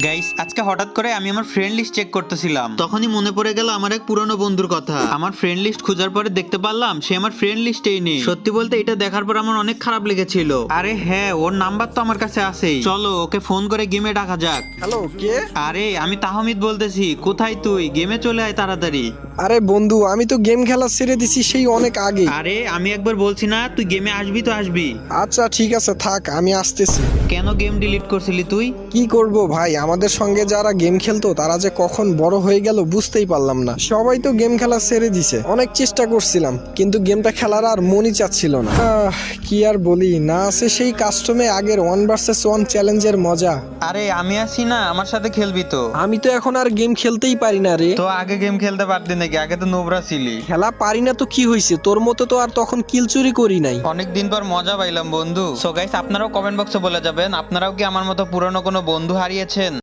Guys আজকে হঠাৎ করে আমি আমার ফ্রেন্ড লিস্ট চেক করতেছিলাম, তখনই মনে পড়ে গেল আমার এক পুরনো বন্ধুর কথা। আমার ফ্রেন্ড লিস্ট খোঁজার পরে দেখতে পারলাম সে আমার ফ্রেন্ড লিস্টেই নেই। সত্যি বলতে এটা দেখার পর আমার অনেক খারাপ লেগেছিল। আরে হ্যাঁ, ওর নাম্বার তো আমার কাছে আছেই, চলো ওকে ফোন করে গেমে ডাকা যাক। হ্যালো, কে? আরে আমি তাহমিদ বলতেছি, কোথায় তুই? গেমে চলে আয় তাড়াতাড়ি। আরে বন্ধু, আমি তো গেম খেলা ছেড়ে দিছি সেই অনেক আগে। আরে আমি একবার বলছি না তুই গেমে আসবি তো আসবি। আচ্ছা ঠিক আছে, থাক, আমি আসতেছি। কেন গেম ডিলিট করছিলি তুই? কি করব ভাই, আমাদের সঙ্গে যারা গেম খেলতো তারা যে কখন বড় হয়ে গেল বুঝতেই পারলাম না। সবাই তো গেম খেলা ছেড়ে দিছে। অনেক চেষ্টা করছিলাম কিন্তু গেমটা খেলার আর মনই চাচ্ছিল না। কি আর বলি, না আছে সেই কাস্টমে আগের 1 vs 1 চ্যালেঞ্জের মজা। আরে আমি আছি না, আমার সাথে খেলবি তো? আমি তো এখন আর গেম খেলতেই পারি না রে। তো আগে গেম খেলতে পারতি নাকি? আগে তো নোবরা ছিলি। খেলা পারি না তো কি হয়েছে, তোর মতো তো আর তখন কিল চুরি করি নাই। অনেকদিন পর মজা পাইলাম বন্ধু। সো গাইস, আপনারাও কমেন্ট বক্সে বলে যাবেন আপনারাও কি আমার মতো পুরনো কোনো বন্ধু হারিয়েছেন।